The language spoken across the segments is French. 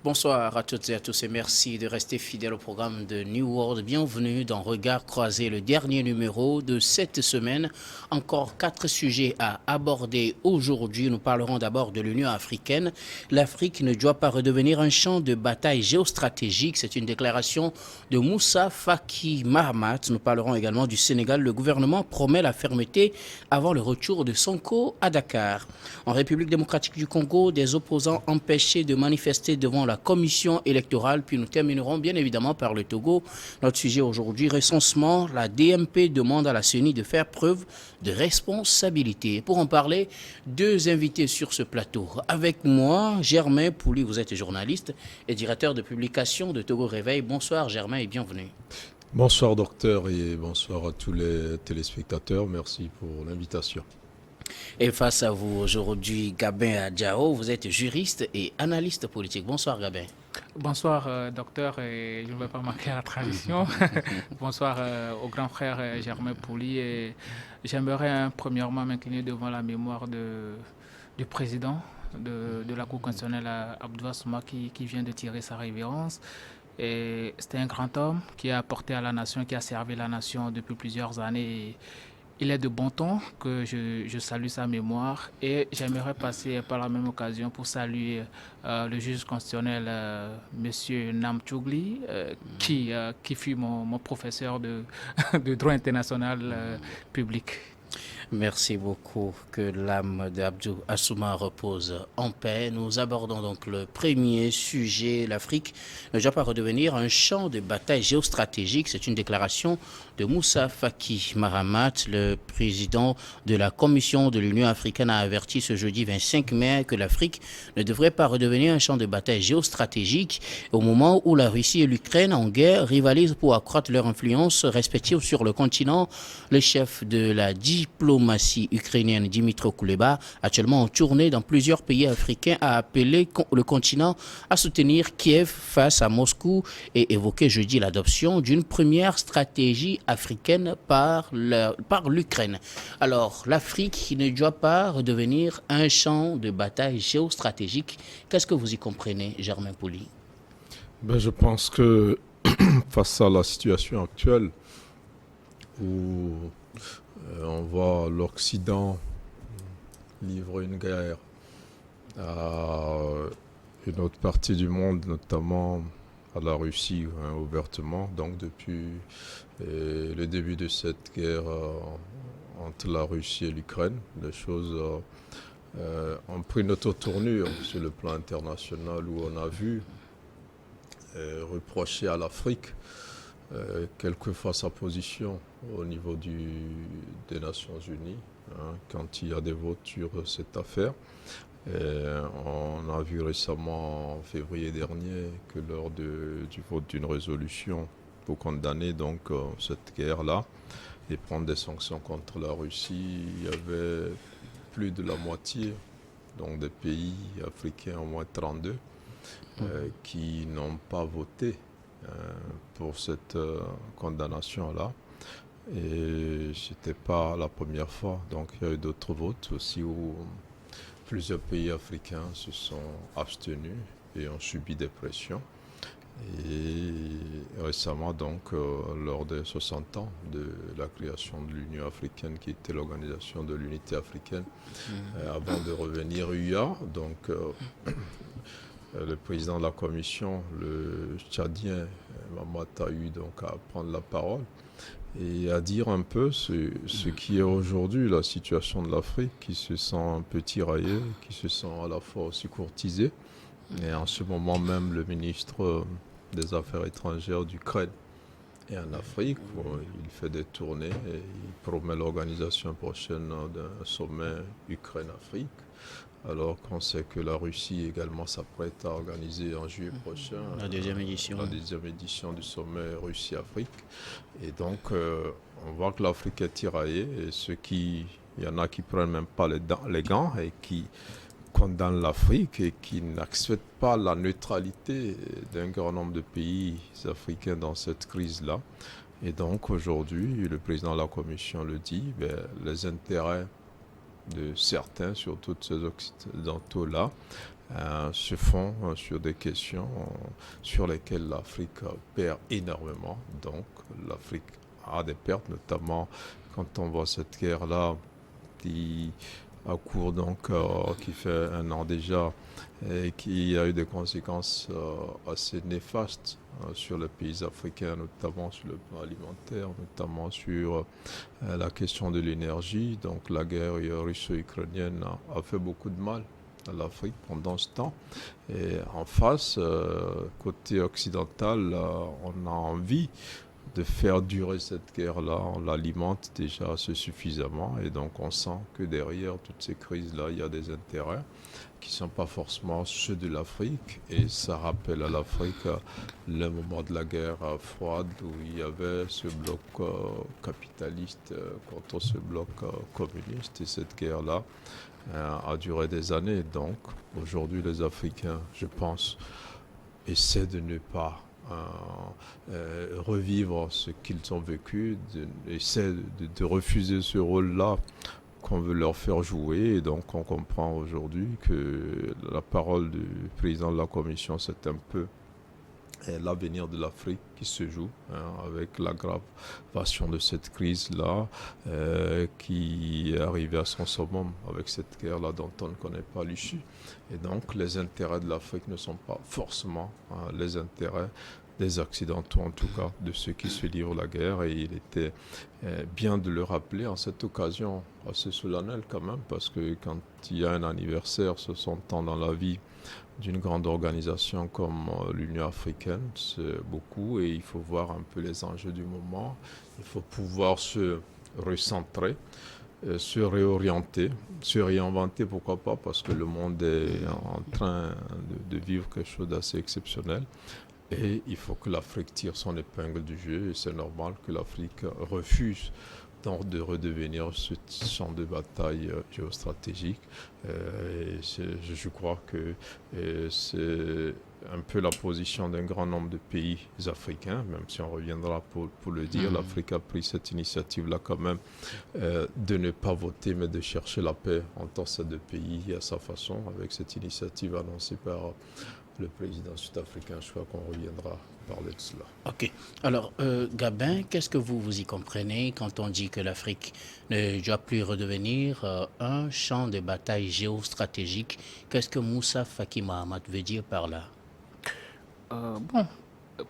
Bonsoir à toutes et à tous et merci de rester fidèles au programme de New World. Bienvenue dans Regard croisé, le dernier numéro de cette semaine. Encore 4 sujets à aborder aujourd'hui. Nous parlerons d'abord de l'Union africaine. L'Afrique ne doit pas redevenir un champ de bataille géostratégique. C'est une déclaration de Moussa Faki Mahamat. Nous parlerons également du Sénégal. Le gouvernement promet la fermeté avant le retour de Sonko à Dakar. En République démocratique du Congo, des opposants empêchés de manifester devant la commission électorale. Puis nous terminerons bien évidemment par le Togo. Notre sujet aujourd'hui, recensement. La DMP demande à la CENI de faire preuve de responsabilité. Pour en parler, 2 invités sur ce plateau. Avec moi, Germain Pouli, vous êtes journaliste et directeur de publication de Togo Réveil. Bonsoir Germain et bienvenue. Bonsoir docteur et bonsoir à tous les téléspectateurs. Merci pour l'invitation. Et face à vous aujourd'hui, Gabin Adjao, vous êtes juriste et analyste politique. Bonsoir Gabin. Bonsoir docteur, et je ne vais pas manquer à la tradition. Bonsoir au grand frère Germain Pouli. Et j'aimerais premièrement m'incliner devant la mémoire du président de la Cour constitutionnelle, Abdou Assouma, qui vient de tirer sa révérence. Et c'était un grand homme qui a apporté à la nation, qui a servi la nation depuis plusieurs années. Et il est de bon ton que je salue sa mémoire et j'aimerais passer par la même occasion pour saluer le juge constitutionnel, Monsieur Nam Chougli, qui fut mon professeur de droit international public. Merci beaucoup. Que l'âme d'Abdou Assouma repose en paix. Nous abordons donc le premier sujet. L'Afrique ne doit pas redevenir un champ de bataille géostratégique. C'est une déclaration de Moussa Faki Mahamat, le président de la Commission de l'Union africaine, a averti ce jeudi 25 mai que l'Afrique ne devrait pas redevenir un champ de bataille géostratégique au moment où la Russie et l'Ukraine en guerre rivalisent pour accroître leur influence respective sur le continent. Le chef de la diplomatie ukrainienne, Dimitro Kuleba, actuellement en tournée dans plusieurs pays africains, a appelé le continent à soutenir Kiev face à Moscou et évoqué jeudi l'adoption d'une première stratégie africaine par l'Ukraine. Alors, l'Afrique ne doit pas redevenir un champ de bataille géostratégique. Qu'est-ce que vous y comprenez, Germain Pouli? Je pense que face à la situation actuelle où on voit l'Occident livrer une guerre à une autre partie du monde, notamment à la Russie, ouvertement, donc depuis le début de cette guerre entre la Russie et l'Ukraine, les choses ont pris une autre tournure sur le plan international où on a vu reprocher à l'Afrique quelquefois sa position au niveau des Nations Unies, quand il y a des votes sur cette affaire. On a vu récemment, en février dernier, que lors du vote d'une résolution pour condamner donc cette guerre-là et prendre des sanctions contre la Russie, il y avait plus de la moitié donc des pays africains, au moins 32, qui n'ont pas voté pour cette condamnation-là. Et c'était pas la première fois. Donc il y a eu d'autres votes aussi où plusieurs pays africains se sont abstenus et ont subi des pressions. Et récemment, donc, lors des 60 ans de la création de l'Union africaine, qui était l'organisation de l'unité africaine, avant de revenir UA, donc le président de la commission, le Tchadien Mamata, a eu donc à prendre la parole et à dire un peu ce qui est aujourd'hui la situation de l'Afrique, qui se sent un peu tiraillée, qui se sent à la fois aussi courtisée. Et en ce moment même, le ministre des Affaires étrangères d'Ukraine est en Afrique, où il fait des tournées et il promet l'organisation prochaine d'un sommet Ukraine-Afrique. Alors qu'on sait que la Russie également s'apprête à organiser en juillet prochain la deuxième édition du sommet Russie-Afrique. Et donc, on voit que l'Afrique est tiraillée et il y en a qui prennent même pas les gants et qui condamnent l'Afrique et qui n'acceptent pas la neutralité d'un grand nombre de pays africains dans cette crise-là. Et donc, aujourd'hui, le président de la Commission le dit, les intérêts de certains, surtout de ces occidentaux-là, se font sur des questions sur lesquelles l'Afrique perd énormément. Donc l'Afrique a des pertes, notamment quand on voit cette guerre-là qui a cours, donc qui fait un an déjà, et qui a eu des conséquences assez néfastes sur les pays africains, notamment sur le plan alimentaire, notamment sur la question de l'énergie. Donc la guerre russo-ukrainienne a fait beaucoup de mal à l'Afrique pendant ce temps. Et en face, côté occidental, on a envie de faire durer cette guerre-là. On l'alimente déjà assez suffisamment, et donc on sent que derrière toutes ces crises-là, il y a des intérêts qui ne sont pas forcément ceux de l'Afrique, et ça rappelle à l'Afrique le moment de la guerre froide, où il y avait ce bloc capitaliste contre ce bloc communiste, et cette guerre-là a duré des années. Donc aujourd'hui, les Africains, je pense, essaient de ne pas revivre ce qu'ils ont vécu, essaient de refuser ce rôle-là qu'on veut leur faire jouer. Et donc on comprend aujourd'hui que la parole du président de la Commission, c'est un peu l'avenir de l'Afrique qui se joue, avec l'aggravation de cette crise-là qui est arrivée à son summum avec cette guerre-là dont on ne connaît pas l'issue. Et donc les intérêts de l'Afrique ne sont pas forcément les intérêts des Occidentaux, en tout cas de ceux qui se livrent la guerre. Et il était bien de le rappeler en cette occasion assez solennelle quand même, parce que quand il y a un anniversaire, ce sont temps dans la vie d'une grande organisation comme l'Union africaine, c'est beaucoup, et il faut voir un peu les enjeux du moment. Il faut pouvoir se recentrer, se réorienter, se réinventer, pourquoi pas, parce que le monde est en train de vivre quelque chose d'assez exceptionnel. Et il faut que l'Afrique tire son épingle du jeu, et c'est normal que l'Afrique refuse donc de redevenir ce champ de bataille géostratégique. Je crois que c'est un peu la position d'un grand nombre de pays africains, même si on reviendra pour le dire. L'Afrique a pris cette initiative-là quand même, de ne pas voter, mais de chercher la paix entre ces deux pays à sa façon, avec cette initiative annoncée par le président sud-africain. Je crois qu'on reviendra parler de cela. Ok. Alors, Gabin, qu'est-ce que vous y comprenez quand on dit que l'Afrique ne doit plus redevenir un champ de bataille géostratégique? Qu'est-ce que Moussa Faki Mahamat veut dire par là? Bon,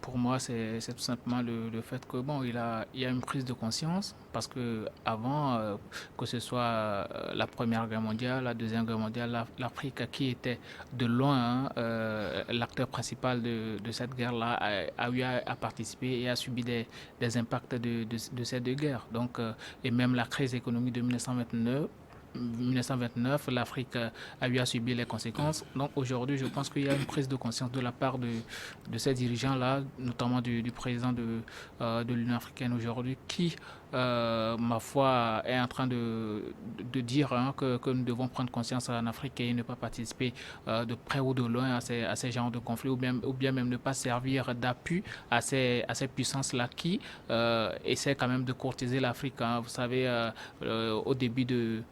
pour moi, c'est tout simplement le fait que bon, il y a une prise de conscience, parce que avant, que ce soit la Première Guerre mondiale, la Deuxième Guerre mondiale, l'Afrique, qui était de loin l'acteur principal de cette guerre-là, a eu à participer et a subi des impacts de ces deux guerres. Donc, et même la crise économique de 1929, l'Afrique a eu à subir les conséquences. Donc aujourd'hui, je pense qu'il y a une prise de conscience de la part de ces dirigeants-là, notamment du président de l'Union africaine aujourd'hui, qui, ma foi, est en train de dire que nous devons prendre conscience en Afrique et ne pas participer de près ou de loin à ces genres de conflits, ou bien même ne pas servir d'appui à ces puissances-là qui essaient quand même de courtiser l'Afrique. Vous savez, au début de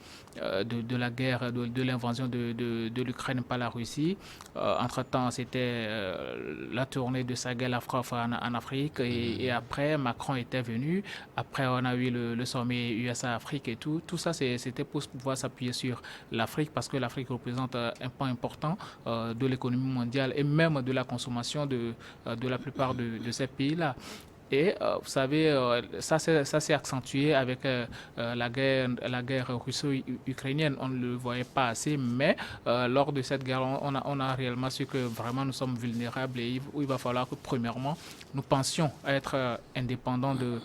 la guerre, de l'invasion de l'Ukraine par la Russie. Entre-temps, c'était la tournée de Sergueï Lavrov en Afrique, et après, Macron était venu. Après, on a eu le sommet USA-Afrique et tout. Tout ça, c'était pour pouvoir s'appuyer sur l'Afrique, parce que l'Afrique représente un point important de l'économie mondiale et même de la consommation de la plupart de ces pays-là. Et vous savez, ça s'est accentué avec la guerre russo-ukrainienne. On ne le voyait pas assez, mais lors de cette guerre, on a réellement su que vraiment nous sommes vulnérables, et il va falloir que, premièrement, nous pensions à être indépendants de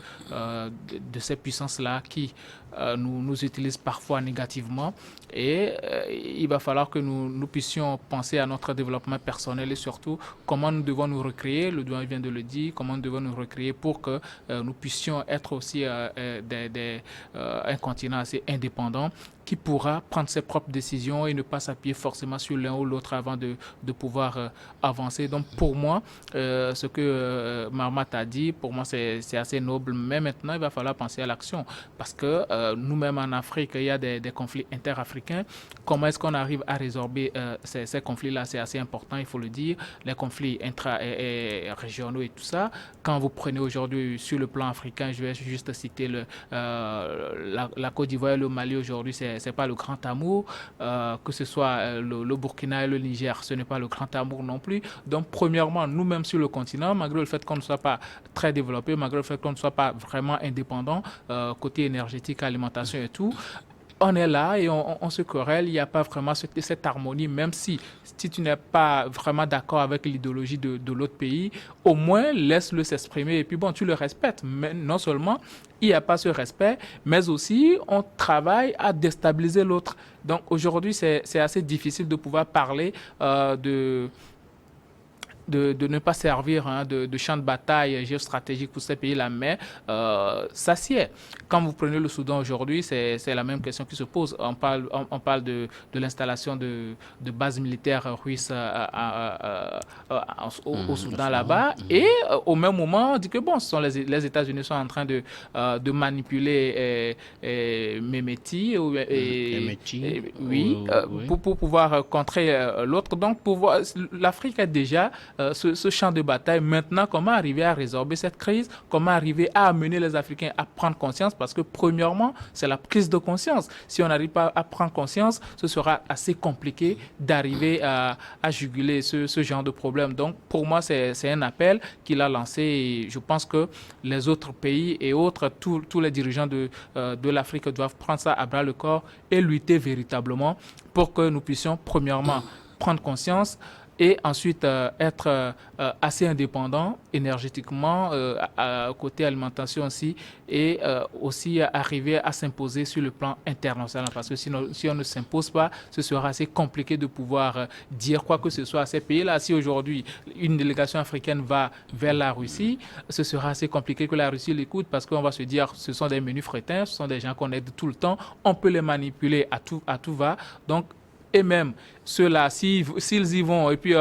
ces puissances-là qui nous utilisent parfois négativement. Et il va falloir que nous puissions penser à notre développement personnel, et surtout comment nous devons nous recréer. Le doyen vient de le dire, comment nous devons nous recréer pour que nous puissions être aussi un continent assez indépendant, qui pourra prendre ses propres décisions et ne pas s'appuyer forcément sur l'un ou l'autre avant de pouvoir avancer. Donc pour moi, ce que Marmat a dit, pour moi c'est assez noble, mais maintenant il va falloir penser à l'action parce que nous-mêmes en Afrique, il y a des conflits interafricains. Comment est-ce qu'on arrive à résorber ces conflits-là? C'est assez important, il faut le dire, les conflits intra-régionaux et tout ça. Quand vous prenez aujourd'hui sur le plan africain, je vais juste citer la Côte d'Ivoire et le Mali aujourd'hui, c'est pas le grand amour, que ce soit le Burkina et le Niger, ce n'est pas le grand amour non plus. Donc premièrement, nous-mêmes sur le continent, malgré le fait qu'on ne soit pas très développé, malgré le fait qu'on ne soit pas vraiment indépendant, côté énergétique, alimentation et tout, on est là et on se querelle, il n'y a pas vraiment cette harmonie, même si tu n'es pas vraiment d'accord avec l'idéologie de l'autre pays, au moins laisse-le s'exprimer et puis bon, tu le respectes. Mais non seulement il n'y a pas ce respect, mais aussi on travaille à déstabiliser l'autre. Donc aujourd'hui, c'est assez difficile de pouvoir parler de ne pas servir de champ de bataille géostratégique pour ces pays-là, mais ça s'y est. Quand vous prenez le Soudan aujourd'hui, c'est la même question qui se pose. On parle de l'installation de bases militaires russes au Soudan là-bas, et au même moment, on dit que bon, ce sont les États-Unis sont en train de manipuler Mehmeti, pour pouvoir contrer l'autre. Donc, l'Afrique est déjà ce champ de bataille. Maintenant, comment arriver à résorber cette crise? Comment arriver à amener les Africains à prendre conscience? Parce que premièrement, c'est la prise de conscience. Si on n'arrive pas à prendre conscience, ce sera assez compliqué d'arriver à juguler ce genre de problème. Donc, pour moi, c'est un appel qu'il a lancé et je pense que les autres pays et autres, tous les dirigeants de l'Afrique doivent prendre ça à bras le corps et lutter véritablement pour que nous puissions, premièrement, prendre conscience et ensuite être assez indépendant énergétiquement, côté alimentation aussi, et aussi arriver à s'imposer sur le plan international. Parce que sinon, si on ne s'impose pas, ce sera assez compliqué de pouvoir dire quoi que ce soit à ces pays-là. Si aujourd'hui, une délégation africaine va vers la Russie, ce sera assez compliqué que la Russie l'écoute parce qu'on va se dire ce sont des menus frétins, ce sont des gens qu'on aide tout le temps, on peut les manipuler à tout va. Donc, et même ceux-là, s'ils y vont et puis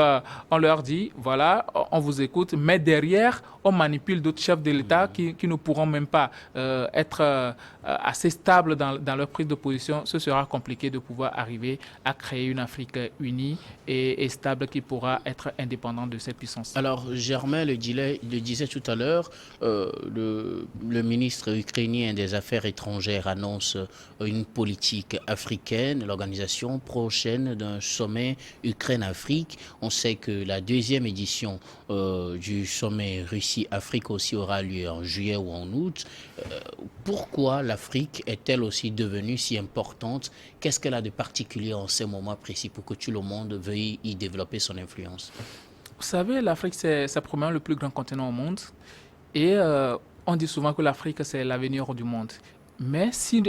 on leur dit, voilà, on vous écoute, mais derrière, on manipule d'autres chefs de l'État qui ne pourront même pas être assez stables dans leur prise de position, ce sera compliqué de pouvoir arriver à créer une Afrique unie et stable qui pourra être indépendante de ces puissances. Alors, Germain le disait tout à l'heure, le ministre ukrainien des Affaires étrangères annonce une politique africaine, l'organisation prochaine d'un sommet Ukraine-Afrique. On sait que la deuxième édition du sommet Russie-Afrique aussi aura lieu en juillet ou en août. Pourquoi l'Afrique est-elle aussi devenue si importante? Qu'est-ce qu'elle a de particulier en ces moments précis pour que tout le monde veuille y développer son influence? Vous savez, l'Afrique, c'est probablement le plus grand continent au monde. Et on dit souvent que l'Afrique, c'est l'avenir du monde. Mais si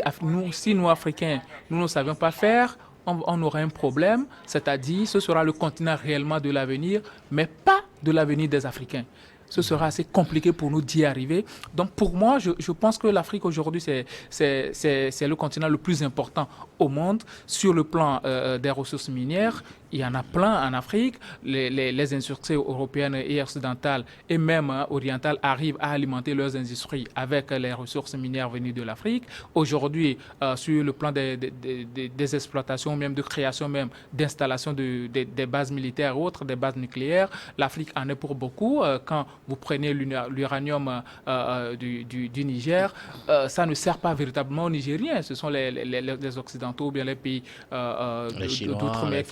nous, Africains, nous ne savions pas faire, on aura un problème, c'est-à-dire ce sera le continent réellement de l'avenir, mais pas de l'avenir des Africains. Ce sera assez compliqué pour nous d'y arriver. Donc pour moi, je pense que l'Afrique aujourd'hui, c'est le continent le plus important au monde sur le plan des ressources minières. Il y en a plein en Afrique. Les industries européennes et occidentales et même orientales arrivent à alimenter leurs industries avec les ressources minières venues de l'Afrique. Aujourd'hui, sur le plan des exploitations, même de création même d'installations des bases militaires ou autres, des bases nucléaires, l'Afrique en est pour beaucoup. Quand vous prenez l'uranium du Niger, ça ne sert pas véritablement aux Nigériens. Ce sont les Occidentaux ou bien les pays d'outre-mer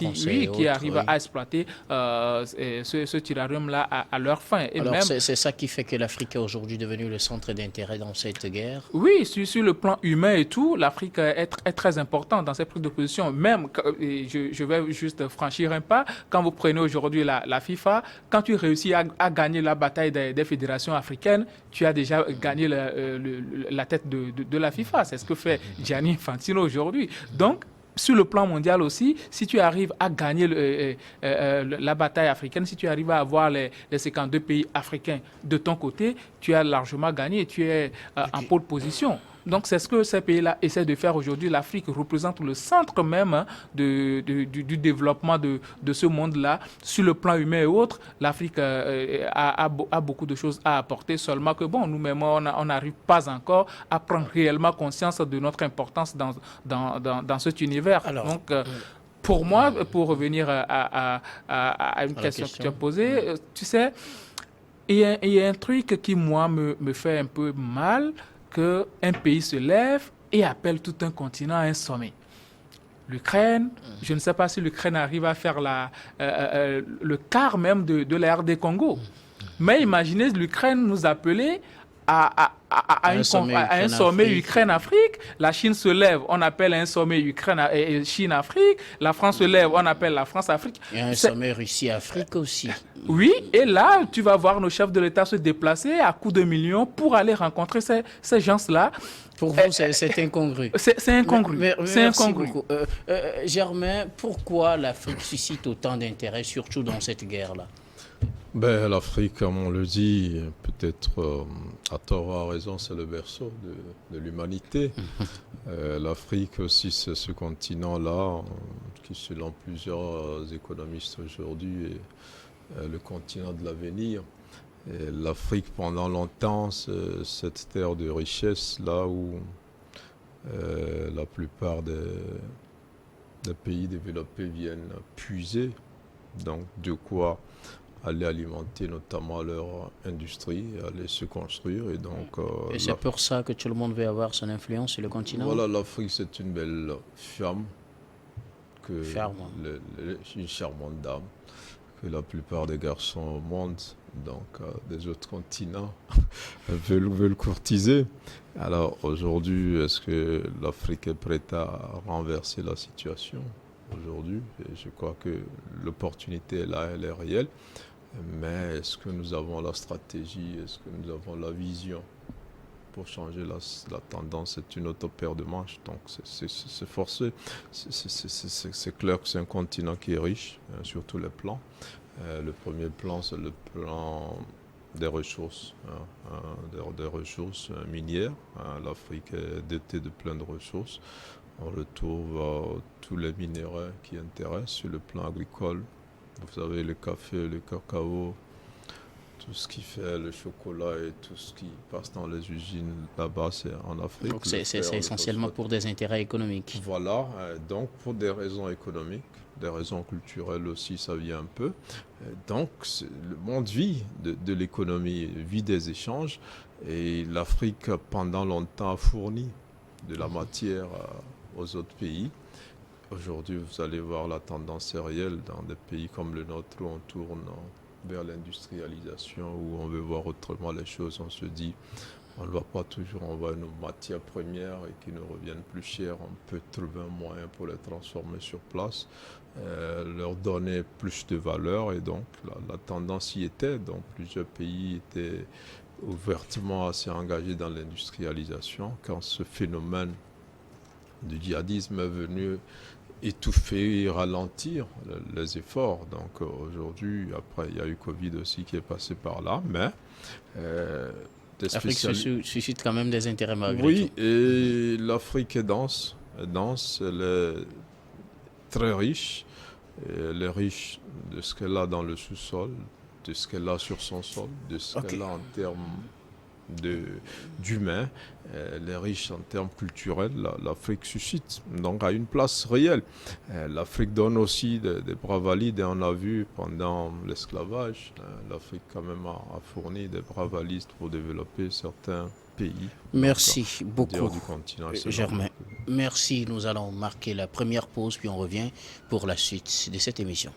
qui arrivent à exploiter ce uranium-là à leur fin. Et alors, c'est ça qui fait que l'Afrique est aujourd'hui devenue le centre d'intérêt dans cette guerre? Oui, sur le plan humain et tout, l'Afrique est très importante dans ses prises de position. Même, je vais juste franchir un pas, quand vous prenez aujourd'hui la FIFA, quand tu réussis à gagner la bataille des fédérations africaines, tu as déjà gagné la tête de la FIFA. C'est ce que fait Gianni Infantino aujourd'hui. Donc, sur le plan mondial aussi, si tu arrives à gagner la bataille africaine, si tu arrives à avoir les 52 pays africains de ton côté, tu as largement gagné, tu es en pole position. Donc c'est ce que ces pays-là essaient de faire aujourd'hui. L'Afrique représente le centre même du développement de ce monde-là. Sur le plan humain et autres, l'Afrique a beaucoup de choses à apporter, seulement que bon, nous-mêmes, on n'arrive pas encore à prendre réellement conscience de notre importance dans cet univers. Alors, donc, pour moi, pour revenir à une question que tu as posée, tu sais, il y a un truc qui, moi, me fait un peu mal, qu'un pays se lève et appelle tout un continent à un sommet. L'Ukraine, je ne sais pas si l'Ukraine arrive à faire le quart même de la RD Congo. Mais imaginez l'Ukraine nous appeler à un sommet Ukraine-Afrique. La Chine se lève, on appelle un sommet Chine-Afrique. La France se lève, on appelle la France-Afrique. Il y a un sommet Russie-Afrique aussi. Oui, et là, tu vas voir nos chefs de l'État se déplacer à coups de millions pour aller rencontrer ces gens-là. Pour vous, c'est incongru. C'est incongru. Merci beaucoup. Germain, pourquoi l'Afrique suscite autant d'intérêt, surtout dans cette guerre-là? L'Afrique, comme on le dit, peut-être à tort ou à raison, c'est le berceau de l'humanité. L'Afrique aussi, c'est ce continent-là qui, selon plusieurs économistes aujourd'hui, est le continent de l'avenir. L'Afrique, pendant longtemps, c'est cette terre de richesse, là où la plupart des pays développés viennent puiser. Donc, de quoi aller alimenter notamment leur industrie, aller se construire. Et donc, et c'est pour ça que tout le monde veut avoir son influence sur le continent? Voilà, l'Afrique, c'est une belle ferme. Une charmante dame que la plupart des garçons au monde, donc des autres continents, veulent courtiser. Alors aujourd'hui, est-ce que l'Afrique est prête à renverser la situation aujourd'hui? Et je crois que l'opportunité est là, elle est réelle. Mais est-ce que nous avons la stratégie? Est-ce que nous avons la vision pour changer la tendance? C'est une autre paire de manches. Donc c'est forcé. C'est clair que c'est un continent qui est riche sur tous les plans. Le premier plan, c'est le plan des ressources, des ressources minières. L'Afrique est dotée de plein de ressources. On retrouve tous les minéraux qui intéressent sur le plan agricole. Vous avez le café, le cacao, tout ce qui fait le chocolat et tout ce qui passe dans les usines là-bas, c'est en Afrique. Donc c'est essentiellement pour des intérêts économiques. Voilà, donc pour des raisons économiques, des raisons culturelles aussi, ça vient un peu. Donc le monde vit de l'économie, vit des échanges, et l'Afrique pendant longtemps a fourni de la matière aux autres pays. Aujourd'hui, vous allez voir la tendance est réelle dans des pays comme le nôtre où on tourne vers l'industrialisation, où on veut voir autrement les choses. On se dit, on ne va pas toujours envoyer nos matières premières et qui nous reviennent plus chères. On peut trouver un moyen pour les transformer sur place, leur donner plus de valeur. Et donc, la tendance y était. Donc, plusieurs pays étaient ouvertement assez engagés dans l'industrialisation. Quand ce phénomène du djihadisme est venu étouffer et ralentir les efforts. Donc aujourd'hui, après, il y a eu Covid aussi qui est passé par là, mais l'Afrique suscite quand même des intérêts malgré tout. Oui, et l'Afrique est dense, elle est très riche. Elle est riche de ce qu'elle a dans le sous-sol, de ce qu'elle a sur son sol, de ce qu'elle a en termes d'humain, elle est riche en termes culturels. L'Afrique suscite donc à une place réelle. L'Afrique donne aussi des bras valides, et on a vu pendant l'esclavage, l'Afrique quand même a fourni des bras valides pour développer certains pays. Merci beaucoup, du continent, Germain. Merci, nous allons marquer la première pause, puis on revient pour la suite de cette émission.